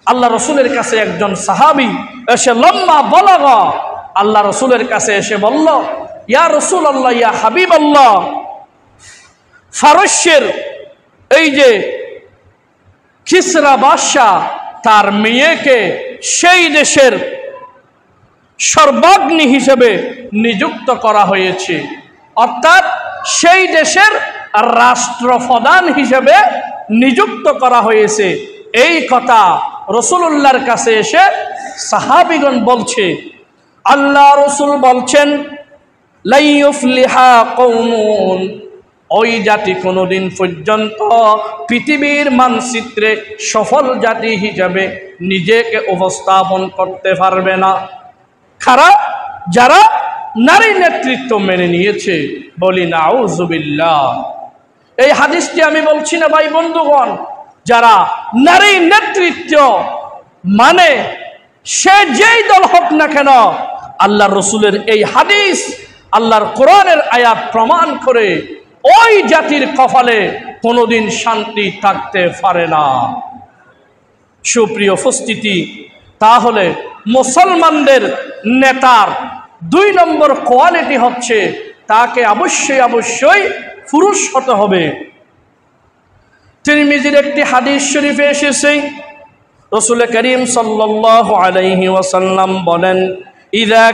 আল্লাহ রসুলের কাছে একজন সাহাবী এসে লম্মা বলাগা আল্লাহ রসুলের কাছে এসে বলল, ইয়া রসুল আল্লাহ, ইয়া হাবিব আল্লাহ, ফারস্যের এই যে কিসরা বাদশাহ তার মেয়েকে সেই দেশের সর্বাগ্নি হিসেবে নিযুক্ত করা হয়েছে, অর্থাৎ সেই দেশের রাষ্ট্রপ্রধান হিসেবে নিযুক্ত করা হয়েছে। এই কথা রাসূলুল্লাহর কাছে এসে সাহাবীগণ বলছে। আল্লাহ রসুল বলছেন, লা ইউফলিহা কওমুন, ওই জাতি কোনোদিন পর্যন্ত পৃথিবীর মানচিত্রে সফল জাতি হিসাবে নিজেকে উপস্থাপন করতে পারবে না। খারাপ যারা নারী নেতৃত্ব মেনে নিয়েছে, বলি নাউযুবিল্লাহ। এই হাদিসটি আমি বলছি না ভাই বন্ধুগণ, যারা নারী নেতৃত্ব মানে সে যেই দল হোক না কেন, আল্লাহর রসুলের এই হাদিস, আল্লাহর কোরআনের আয়াত প্রমাণ করে ওই জাতির কপালে কোনোদিন শান্তি থাকতে পারে না। সুপ্রিয় উপস্থিতি, তাহলে মুসলমানদের নেতার 2 নম্বর কোয়ালিটি হচ্ছে তাকে অবশ্যই পুরুষ হতে হবে। তিরমিজির একটি হাদিস শরীফে এসেছে, রাসূল করিম সাল্লাল্লাহু আলাইহি ওয়াসাল্লাম বলেন, ইযা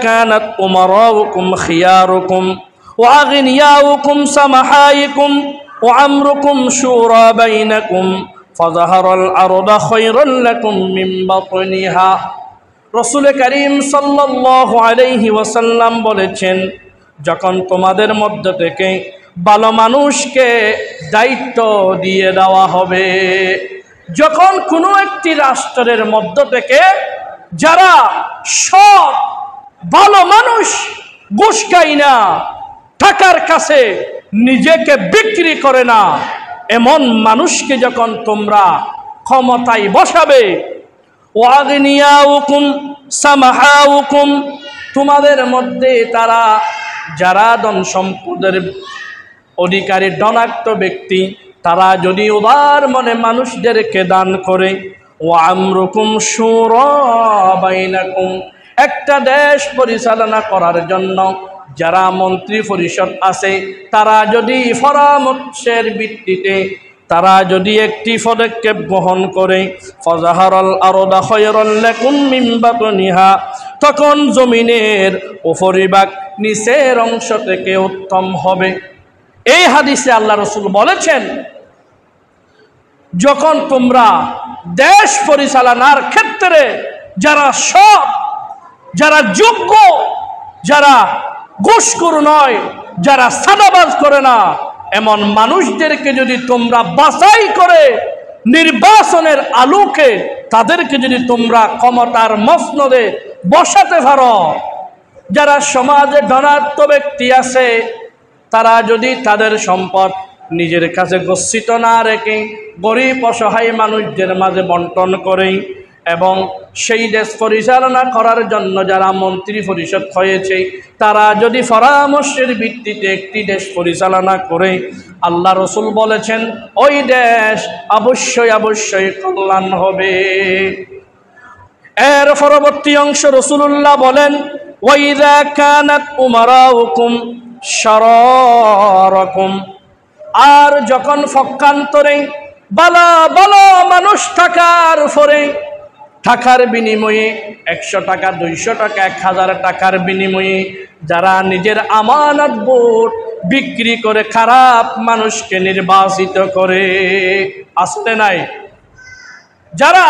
কানাত উমারাউকুম খিয়ারুকুম ওয়া আগনিয়াউকুম সামাহাইকুম ওয়া আমরুকুম শুরা বাইনাকুম ফাযাহারাল আরদা খায়রাল লাকুম মিন বাতনিহা। রাসূল করিম সাল্লাল্লাহু আলাইহি ওয়াসাল্লাম বলেছেন, যখন তোমাদের মধ্য থেকে ভালো মানুষকে দায়িত্ব দিয়ে দেওয়া হবে, যখন কোনো একটি রাষ্ট্রের মধ্য থেকে যারা সৎ ভালো মানুষ, ঘুষ খায় না, টাকার কাছে নিজেকে বিক্রি করে না, এমন মানুষকে যখন তোমরা ক্ষমতায় বসাবে, ওয়াগনিয়াউকুম সামাহাউকুম, তোমাদের মধ্যে তারা যারা ধন সম্পদের অধিকারী ধনাঢ্য ব্যক্তি, তারা যদি উদার মনে মানুষদেরকে দান করে, ওয়া আমরুকুম শুরা বাইনাকুম, একটা দেশ পরিচালনা করার জন্য যারা মন্ত্রী পরিষদ আছে, তারা যদি পরামর্শের ভিত্তিতে তারা যদি একটি পদক্ষেপ গ্রহণ করে, ফাযাহারাল আরদা খায়রাল লাকুম মিন বাতনিহা, তখন জমিনের উপরিভাগ নিচের অংশ থেকে উত্তম হবে। এই হাদিসে আল্লাহ রসুল বলেছেন, যখন তোমরা দেশ পরিচালনার ক্ষেত্রে যারা সৎ, যারা যোগ্য, যারা ঘুষখোর নয়, যারা সাদাবাজ করে না, এমন মানুষদেরকে যদি তোমরা বাছাই করে নির্বাচনের আলোকে তাদেরকে যদি তোমরা ক্ষমতার মসনদে বসাতে পারো, যারা সমাজে ধনাঢ্য ব্যক্তি আছে, তারা যদি তাদের সম্পদ নিজের কাছে গচ্ছিত না রেখে গরিব অসহায় মানুষদের মাঝে বন্টন করে, এবং সেই দেশ পরিচালনা করার জন্য যারা মন্ত্রী পরিষদ হয়েছে, তারা যদি পরামর্শের ভিত্তিতে একটি দেশ পরিচালনা করে, আল্লাহ রসুল বলেছেন ওই দেশ অবশ্যই কল্যাণ হবে। এর পরবর্তী অংশ রাসূলুল্লাহ বলেন, ওয়াইযা কানাত উমারাউকুম শারারাকুম, আর যখন পক্ষান্তরে ভালো মানুষ থাকার পরে, টাকার বিনিময়ে 100 টাকা 200 টাকা 1000 টাকার বিনিময়ে যারা নিজের আমানত ভোট বিক্রি করে খারাপ মানুষকে নির্বাচিত করে, আসতে নাই, যারা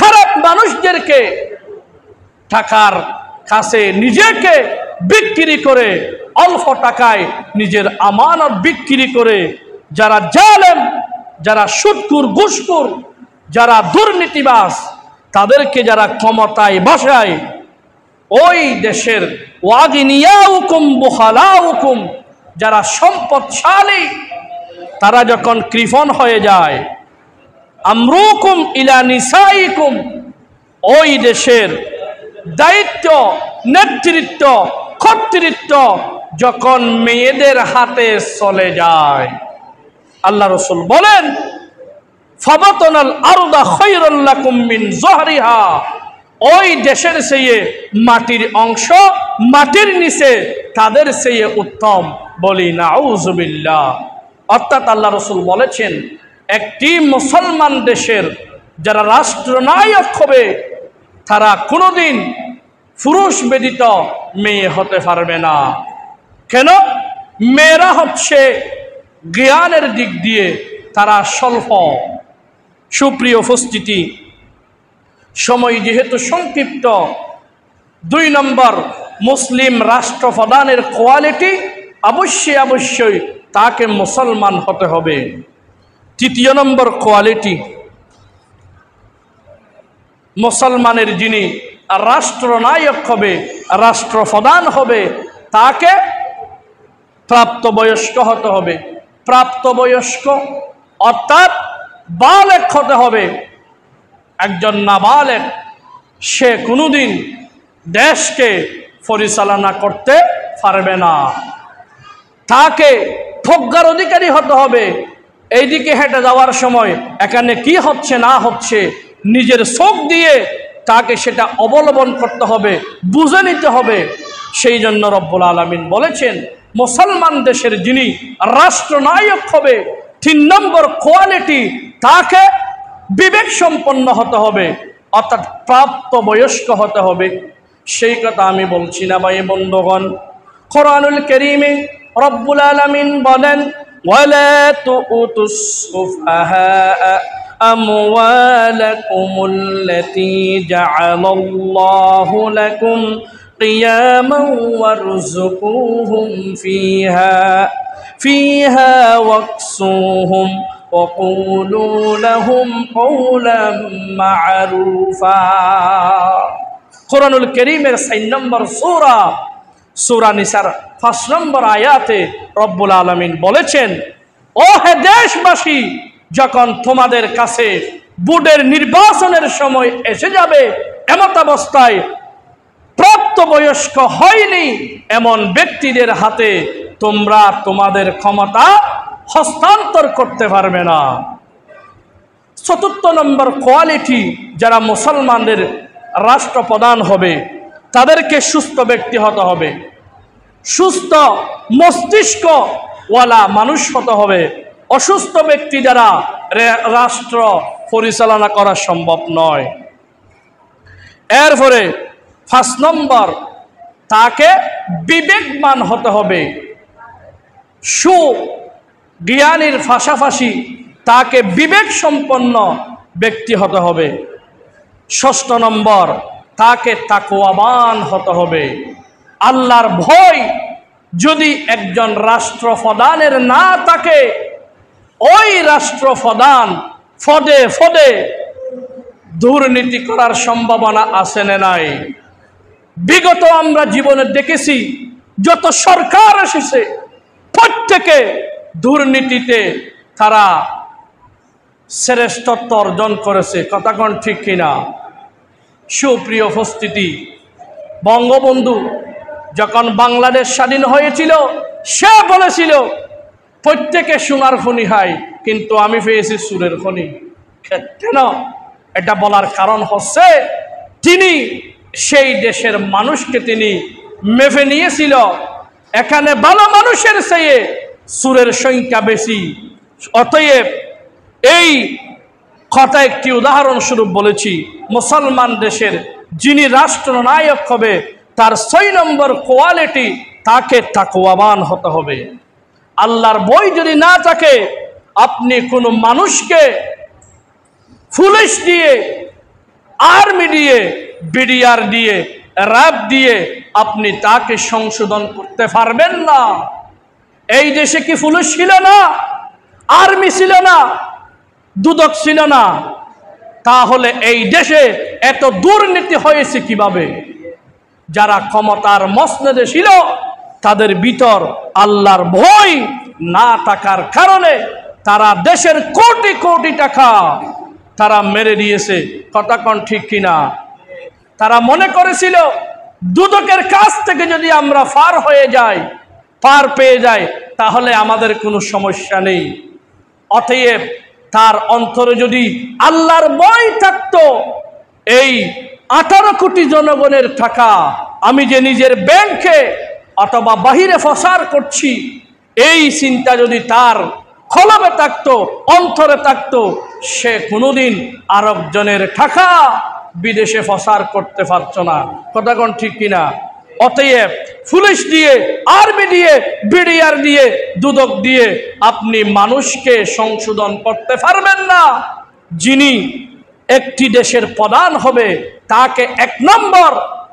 খারাপ মানুষদেরকে টাকার কাছে নিজেকে বিক্রি করে, অল্প টাকায় নিজের আমানত বিক্রি করে, যারা জালেম, যারা সুদখোর ঘুষখোর, যারা দুর্নীতিবাজ, তাদেরকে যারা ক্ষমতায় বসায়, ওই দেশের ওয়াগনিয়াউকুম বুখালাউকুম, যারা সম্পদশালী, তারা যখন কৃপণ হয়ে যায়, আমরুকুম ইলা নিসাইকুম, ওই দেশের দায়িত্ব, নেতৃত্ব, কর্তৃত্ব যখন মেয়েদের হাতে চলে যায়, আল্লাহ রসুল বলেন ফাবাতানাল আরদা খায়রুল লাকুম মিন যহরিহা, ওই দেশের চেয়ে মাটির অংশ মাটির নিচে তাদের চেয়ে উত্তম। বলি নাউযুবিল্লাহ। অর্থাৎ আল্লাহ রাসূল বলেছেন, একটি মুসলমান দেশের যারা রাষ্ট্রনায়ক হবে তারা কোনোদিন পুরুষ ব্যতীত মেয়ে হতে পারবে না। কেন? মেয়েরা হচ্ছে জ্ঞানের দিক দিয়ে তারা স্বল্প। সুপ্রিয় উপস্থিতি, সময় যেহেতু সংক্ষিপ্ত, 2 নম্বর, মুসলিম রাষ্ট্রপ্রধানের কোয়ালিটি অবশ্যই তাকে মুসলমান হতে হবে। 3 নম্বর কোয়ালিটি, মুসলমানের যিনি রাষ্ট্রনায়ক হবে, রাষ্ট্রপ্রধান হবে, তাকে প্রাপ্তবয়স্ক হতে হবে। প্রাপ্তবয়স্ক অর্থাৎ বালেগ হতে হবে। একজন নাবালেগ সে কোনোদিন দেশকে পরিচালনা করতে পারবে না। তাকে প্রজ্ঞার অধিকারী হতে হবে। এইদিকে হেঁটে যাওয়ার সময় এখানে কি হচ্ছে না হচ্ছে নিজের চোখ দিয়ে তাকে সেটা অবলম্বন করতে হবে, বুঝে নিতে হবে। সেই জন্য রব্বুল আলামিন বলেছেন, মুসলমান দেশের যিনি রাষ্ট্রনায়ক হবে, 3 নম্বর কোয়ালিটি, তাকে বিবেক সম্পন্ন হতে হবে, অর্থাৎ প্রাপ্তবয়স্ক হতে হবে। সেই কথা আমি বলছি না ভাই বন্ধুগণ। কোরআনুল কারীমে রব্বুল আলামিন বলেন, ওয়ালা তুতুস সুফাহা আমওয়ালাকুমুল্লাতী জাআলাল্লাহু লাকুম কিয়ামান ওয়ারযুকুহুম ফিহা ওয়াকসুহুম ওয়াকুলু লাহুম কওলাম মা'রুফা। কোরআনুল কারীমের 4 নম্বর সূরা নিসার 5 নম্বর আয়াতে রব্বুল আলামিন বলেছেন, ও হে দেশবাসী, যখন তোমাদের কাছে বোর্ডের নির্বাচনের সময় এসে যাবে, এমত অবস্থায় প্রাপ্তবয়স্ক হয়নি এমন ব্যক্তিদের হাতে তোমরা তোমাদের ক্ষমতা হস্তান্তর করতে পারবে না। 4 নম্বর কোয়ালিটি, যারা মুসলমানদের রাষ্ট্রপ্রধান হবে তাদেরকে সুস্থ ব্যক্তি হতে হবে, সুস্থ মস্তিষ্কওয়ালা মানুষ হতে হবে। অসুস্থ ব্যক্তি দ্বারা রাষ্ট্র পরিচালনা করা সম্ভব নয়। এরপরে 5 নম্বর, তাকে বিবেকবান হতে হবে। সুজ্ঞানীর পাশাপাশি তাকে বিবেক সম্পন্ন ব্যক্তি হতে হবে। 6 নম্বর, তাকে তাকওয়াবান হতে হবে। আল্লাহর ভয় যদি একজন রাষ্ট্রপ্রধানের না থাকে, ওই রাষ্ট্রপ্রধান ফদে ফদে দুর্নীতি করার সম্ভাবনা আছে না নাই? বিগত আমরা জীবনে দেখেছি, যত সরকার এসেছে প্রত্যেকে দুর্নীতিতে তারা শ্রেষ্ঠত্ব অর্জন করেছে। কথা কোন ঠিক কিনা? সুপ্রিয় উপস্থিতি, বঙ্গবন্ধু যখন বাংলাদেশ স্বাধীন হয়েছিল, সে বলেছিল প্রত্যেকে সোনার খনি হয়, কিন্তু আমি পেয়েছি সুরের খনি। কেন? এটা বলার কারণ হচ্ছে তিনি সেই দেশের মানুষকে তিনি মেপে নিয়েছিল। এখানে ভালো মানুষের চেয়ে সুরের সংখ্যা বেশি। অতএব এই কথা একটি উদাহরণস্বরূপ বলেছি। মুসলমান দেশের যিনি রাষ্ট্রনায়ক হবে, তার 6 নম্বর কোয়ালিটি, তাকে তাকওয়াবান হতে হবে। আল্লাহর ভয় যদি না থাকে, আপনি কোনো মানুষকে পুলিশ দিয়ে, আর্মি দিয়ে, বিডিআর দিয়ে, র্যাব দিয়ে আপনি তাকে সংশোধন করতে পারবেন না। এই দেশে কি পুলিশ ছিল না? আর্মি ছিল না? দুদক ছিল না? তাহলে এই দেশে এত দুর্নীতি হয়েছে কিভাবে? যারা ক্ষমতার মসনদে ছিল তাদের ভিতর আল্লাহর ভয় না থাকার কারণে তারা দেশের কোটি কোটি টাকা তারা মেরে দিয়েছে। কথা কোন ঠিক কিনা? তারা মনে করেছিল দুদকের কাছ থেকে যদি আমরা পার পেয়ে যাই তাহলে আমাদের কোনো সমস্যা নেই। অতএব তার অন্তরে যদি আল্লাহর ভয় থাকতো, এই 18 কোটি জনগণের টাকা আমি যে নিজের ব্যাংকে অথবা বাহিরে ফসার করছি, এই চিন্তা যদি তার কলবে থাকতো, অন্তরে থাকতো, সে কোনোদিন আরেকজনের টাকা বিদেশে ফসার করতে পারতো না। কথা কোন ঠিক কিনা? অতএব পুলিশ দিয়ে, আর্মি দিয়ে, বিডিআর দিয়ে, দুদক দিয়ে আপনি মানুষকে সংশোধন করতে পারবেন না। যিনি একটি দেশের প্রধান হবে তাকে 1 নম্বর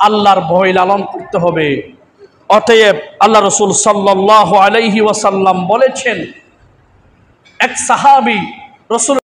আল্লাহর ভয় লালন করতে হবে। অতএব আল্লাহ রসুল সাল্লাল্লাহু আলাইহি ওয়াসাল্লাম বলেছেন, এক সাহাবী রসুল